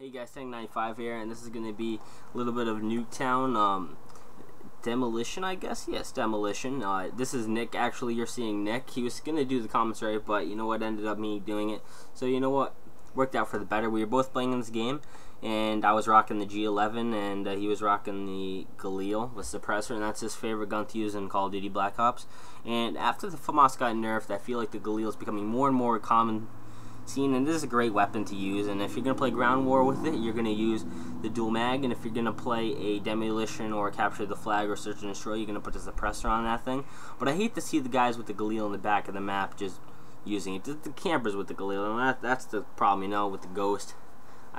Hey guys, Tank95 here, and this is going to be a little bit of Nuketown demolition, I guess. Yes, demolition. This is Nick. Actually, you're seeing Nick. He was going to do the commentary, but you know what, ended up me doing it. So you know what, worked out for the better. We were both playing in this game, and I was rocking the G11, and he was rocking the Galil with suppressor, and that's his favorite gun to use in Call of Duty Black Ops. And after the FAMAS got nerfed, I feel like the Galil is becoming more and more common scene, and this is a great weapon to use. And if you're going to play ground war with it, you're going to use the dual mag, and if you're going to play a demolition or capture the flag or search and destroy, you're going to put the suppressor on that thing. But I hate to see the guys with the Galil in the back of the map just using it. The campers with the Galil, and that's the problem, you know, with the Ghost.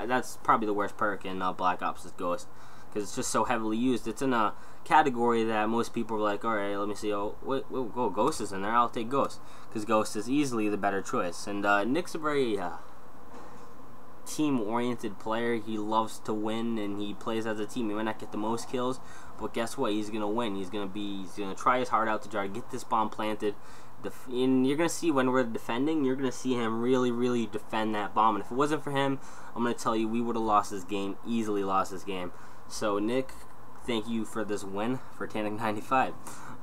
That's probably the worst perk in Black Ops is Ghost, because it's just so heavily used. It's in a category that most people are like, alright, let me see, oh, wait, Ghost is in there, I'll take Ghost, because Ghost is easily the better choice. And Nick's a very team-oriented player. He loves to win, and he plays as a team. He might not get the most kills, but guess what? He's going to win. He's going to try his heart out to try to get this bomb planted. And you're going to see when we're defending, you're going to see him really defend that bomb. And if it wasn't for him, I'm going to tell you, we would have lost this game, easily lost this game. So, Nick, thank you for this win for Tank95.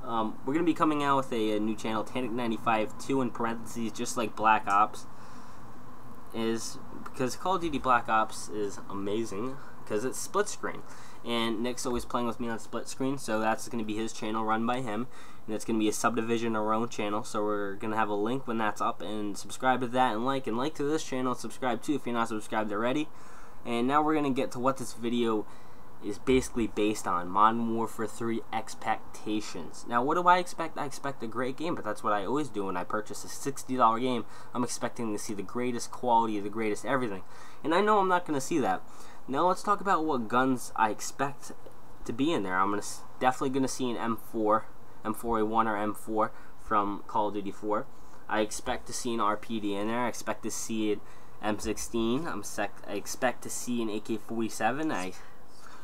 We're going to be coming out with a new channel, Tank95 2 in parentheses, just like Black Ops is, because Call of Duty Black Ops is amazing, because it's split screen. And Nick's always playing with me on split screen, so that's going to be his channel run by him. And it's going to be a subdivision of our own channel, so we're going to have a link when that's up, and subscribe to that, and like to this channel, and subscribe too if you're not subscribed already. And now we're going to get to what this video is basically based on, Modern Warfare 3 expectations. Now, what do I expect? I expect a great game, but that's what I always do when I purchase a $60 game. I'm expecting to see the greatest quality, the greatest everything. And I know I'm not going to see that. Now, let's talk about what guns I expect to be in there. I'm definitely going to see an M4, M4A1 or M4 from Call of Duty 4. I expect to see an RPD in there. I expect to see an M16. I expect to see an AK-47.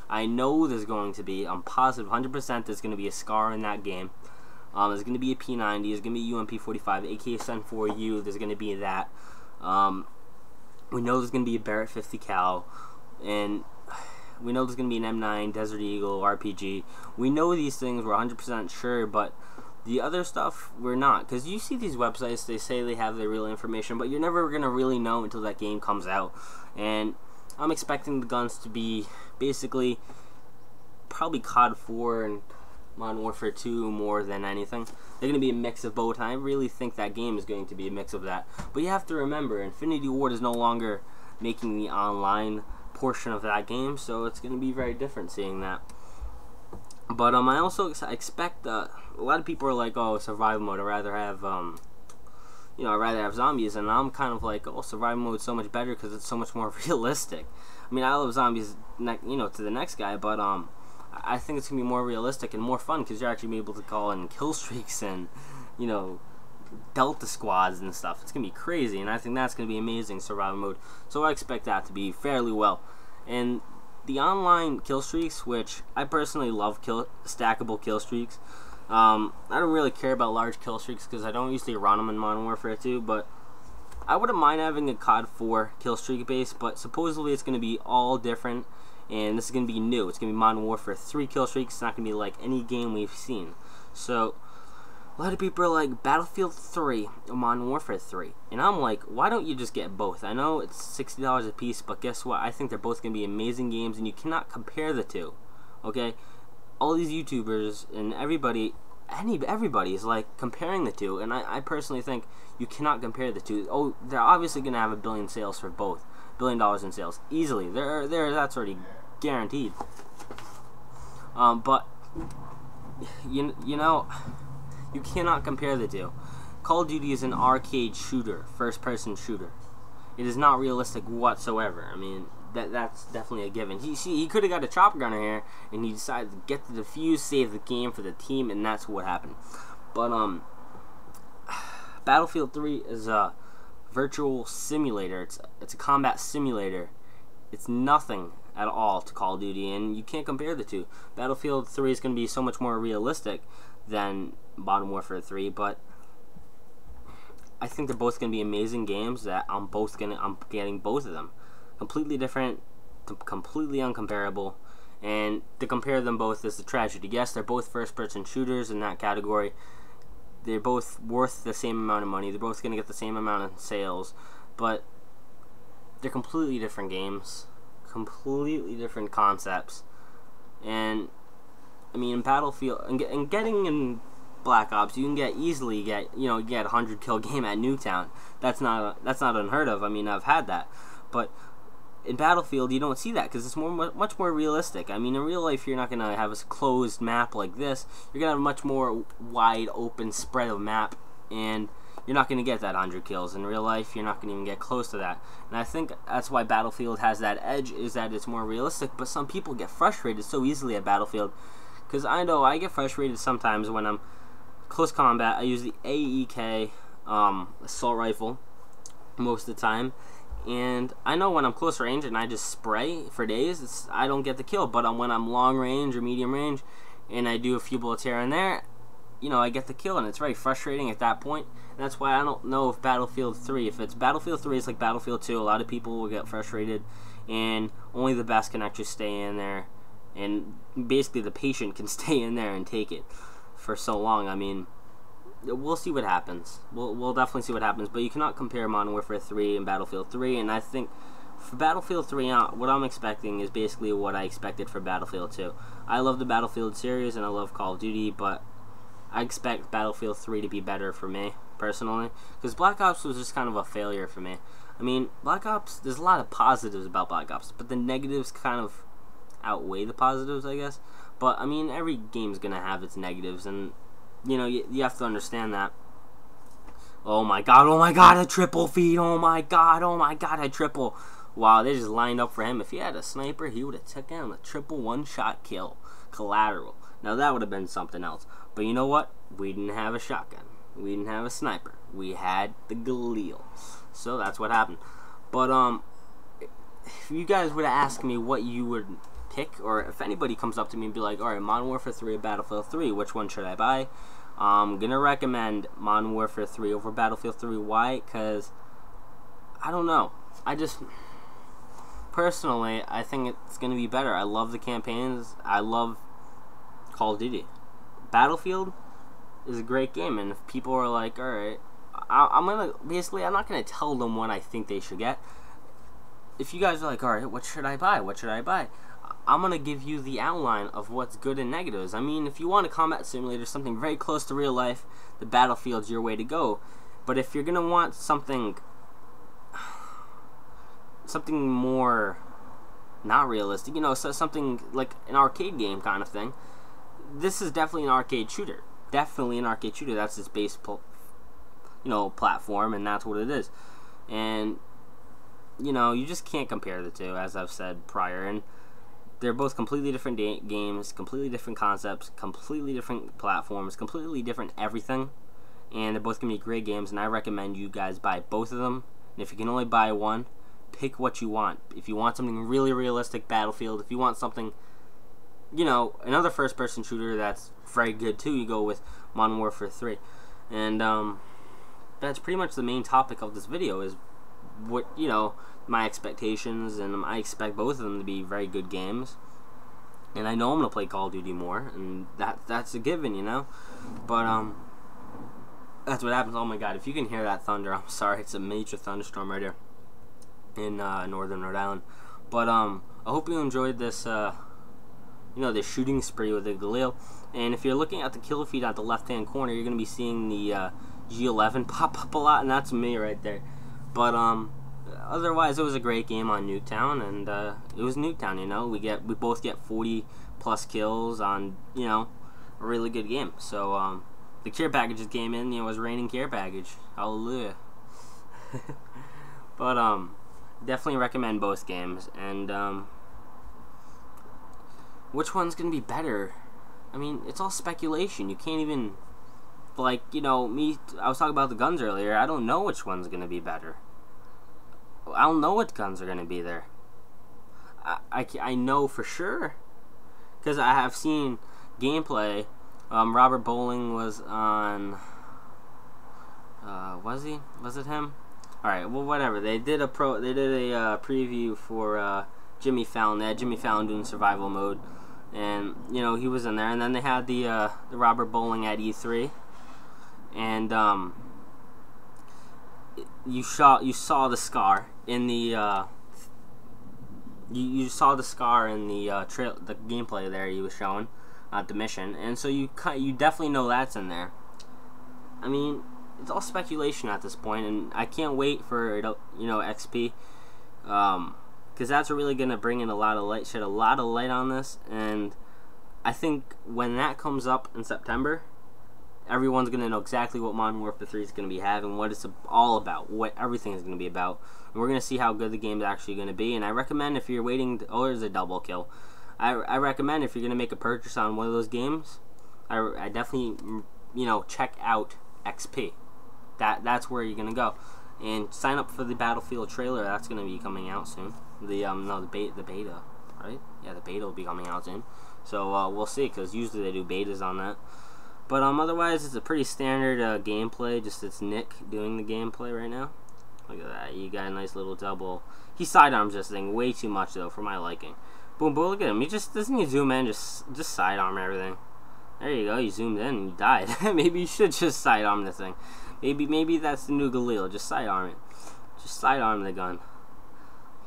I know there's going to be, I'm positive 100% there's going to be a SCAR in that game. There's going to be a P90, there's going to be a UMP45, AK-74U, there's going to be that. We know there's going to be a Barrett 50 cal, and we know there's going to be an M9, Desert Eagle, RPG. We know these things, we're 100% sure, but the other stuff, we're not. Because you see these websites, they say they have the real information, but you're never going to really know until that game comes out. And I'm expecting the guns to be basically probably COD 4 and Modern Warfare 2 more than anything. They're going to be a mix of both, and I really think that game is going to be a mix of that. But you have to remember, Infinity Ward is no longer making the online portion of that game, so it's going to be very different seeing that. But I also expect, a lot of people are like, oh, survival mode, I'd rather have, you know, I'd rather have zombies, and I'm kind of like, oh, survival mode is so much better because it's so much more realistic. I mean, I love zombies, you know, to the next guy, but I think it's going to be more realistic and more fun because you're actually be able to call in kill streaks and, you know, Delta squads and stuff. It's going to be crazy, and I think that's going to be amazing, survival mode. So I expect that to be fairly well. And the online kill streaks, which I personally love stackable kill streaks. I don't really care about large kill streaks because I don't usually run them in Modern Warfare 2, but I wouldn't mind having a COD 4 kill streak base, but supposedly it's going to be all different, and this is going to be new. It's going to be Modern Warfare 3 kill streaks. It's not going to be like any game we've seen. So a lot of people are like, Battlefield 3 or Modern Warfare 3, and I'm like, why don't you just get both? I know it's $60 a piece, but guess what? I think they're both going to be amazing games, and you cannot compare the two, okay? All these YouTubers and everybody is like comparing the two, and I personally think you cannot compare the two. Oh, they're obviously going to have $1 billion sales for both, $1 billion in sales easily. That's already guaranteed. But you know, you cannot compare the two. Call of Duty is an arcade shooter, first-person shooter. It is not realistic whatsoever. I mean, that's definitely a given. He could have got a chopper gunner here, and he decided to get the defuse, save the game for the team, and that's what happened. But Battlefield 3 is a virtual simulator. It's a combat simulator. It's nothing at all to Call of Duty, and you can't compare the two. Battlefield 3 is going to be so much more realistic than Modern Warfare 3, but I think they're both going to be amazing games that I'm getting both of them. Completely different completely uncomparable. And to compare them both is the tragedy. Yes, they're both first-person shooters in that category. They're both worth the same amount of money. They're both going to get the same amount of sales. But they're completely different games. Completely different concepts. And, I mean, in Battlefield... And getting in Black Ops, you can easily get a 100-kill game at Nuketown. That's not unheard of. I mean, I've had that. But in Battlefield, you don't see that because it's much more realistic. I mean, in real life, you're not going to have a closed map like this. You're going to have a much more wide open spread of map, and you're not going to get that 100 kills. In real life, you're not going to even get close to that. And I think that's why Battlefield has that edge, is that it's more realistic. But some people get frustrated so easily at Battlefield, because I know I get frustrated sometimes when I'm close combat. I use the AEK assault rifle most of the time. And I know when I'm close range and I just spray for days, I don't get the kill. But when I'm long range or medium range and I do a few bullets here and there, I get the kill. And it's very frustrating at that point. And that's why I don't know if Battlefield 3, if it's Battlefield 3, it's like Battlefield 2. A lot of people will get frustrated. And only the best can actually stay in there. And basically the patient can stay in there and take it for so long. I mean, we'll see what happens. We'll definitely see what happens. But you cannot compare Modern Warfare 3 and Battlefield 3. And I think for Battlefield 3, what I'm expecting is basically what I expected for Battlefield 2. I love the Battlefield series and I love Call of Duty, but I expect Battlefield 3 to be better for me, personally. Because Black Ops was just kind of a failure for me. I mean, Black Ops, there's a lot of positives about Black Ops, but the negatives kind of outweigh the positives, I guess. But, I mean, every game's going to have its negatives, and you have to understand that. Oh my god, a triple feed. Oh my god, a triple. Wow, they just lined up for him. If he had a sniper, he would have took down a triple one-shot kill. Collateral. Now, that would have been something else. But you know what? We didn't have a shotgun. We didn't have a sniper. We had the Galil. So, that's what happened. But, if you guys were to ask me what you would pick, or if anybody comes up to me and be like, alright, Modern Warfare 3 or Battlefield 3, which one should I buy? I'm gonna recommend Modern Warfare 3 over Battlefield 3. Why? Because I don't know. Personally, I think it's gonna be better. I love the campaigns. I love Call of Duty. Battlefield is a great game, and if people are like, alright, I'm not gonna tell them what I think they should get. If you guys are like, alright, what should I buy? I'm going to give you the outline of what's good and negatives. I mean, if you want a combat simulator, something very close to real life, the Battlefield's your way to go. But if you're going to want something more not realistic, so something like an arcade game kind of thing, this is definitely an arcade shooter. Definitely an arcade shooter. That's its base, platform, and that's what it is. And, you just can't compare the two, as I've said prior. And they're both completely different games, completely different concepts, completely different platforms, completely different everything. And they're both going to be great games, and I recommend you guys buy both of them. And if you can only buy one, pick what you want. If you want something really realistic, Battlefield. If you want something, another first-person shooter that's very good too, you go with Modern Warfare 3. And that's pretty much the main topic of this video, is what, my expectations, and I expect both of them to be very good games. And I know I'm going to play Call of Duty more, and that's a given, But, that's what happens. Oh my god, if you can hear that thunder, I'm sorry, it's a major thunderstorm right here in northern Rhode Island. But, I hope you enjoyed this, the shooting spree with the Galil. And if you're looking at the kill feed at the left-hand corner, you're going to be seeing the G11 pop up a lot, and that's me right there. But, otherwise, it was a great game on Nuketown, and it was Nuketown. We both get 40+ kills on a really good game. So the care packages came in. It was raining care package. Hallelujah. But definitely recommend both games. And which one's gonna be better? I mean, it's all speculation. You can't even I was talking about the guns earlier. I don't know which one's gonna be better. I don't know what guns are going to be there. I know for sure, because I have seen gameplay. Robert Bowling was on, was it him? Alright, well, whatever. They did a preview for Jimmy Fallon. They had Jimmy Fallon doing survival mode, and you know he was in there. And then they had the Robert Bowling at E3, and you saw the scar in the you saw the scar in the the gameplay there he was showing at the mission, and so you definitely know that's in there. I mean, it's all speculation at this point, and I can't wait for XP, because that's really gonna bring in a lot of light, shed a lot of light on this, and I think when that comes up in September, everyone's gonna know exactly what Modern Warfare 3 is gonna be having, what it's all about, what everything is gonna be about, and we're gonna see how good the game's actually gonna be. And I recommend, if you're waiting, there's a double kill. I recommend, if you're gonna make a purchase on one of those games, I definitely check out XP. That's where you're gonna go, and sign up for the Battlefield trailer. That's gonna be coming out soon. The beta, right? Yeah, the beta will be coming out soon. So we'll see, because usually they do betas on that. But otherwise, it's a pretty standard gameplay. Just it's Nick doing the gameplay right now. Look at that. You got a nice little double. He sidearms this thing way too much though for my liking. Boom, boom. Look at him. He just doesn't he zoom in, just sidearm everything. There you go. You zoomed in and you died. Maybe you should just sidearm this thing. Maybe that's the new Galil. Just sidearm it. Just sidearm the gun.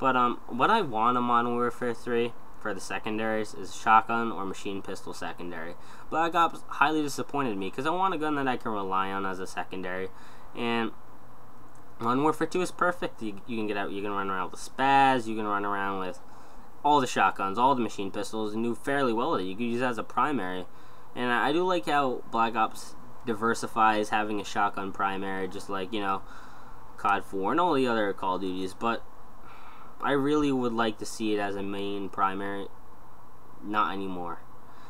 But what I want in Modern Warfare 3 for the secondaries is shotgun or machine pistol secondary. Black Ops highly disappointed me, because I want a gun that I can rely on as a secondary. And Modern Warfare 2 is perfect. You can get out. You can run around with the Spaz. You can run around with all the shotguns, all the machine pistols, and do fairly well with it. You can use it as a primary. And I do like how Black Ops diversifies, having a shotgun primary, just like COD 4 and all the other Call of Duties. But I really would like to see it as a main primary, not anymore,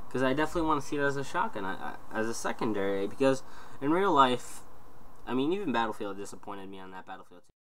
because I definitely want to see it as a shotgun, as a secondary, because in real life, I mean, even Battlefield disappointed me on that Battlefield 2.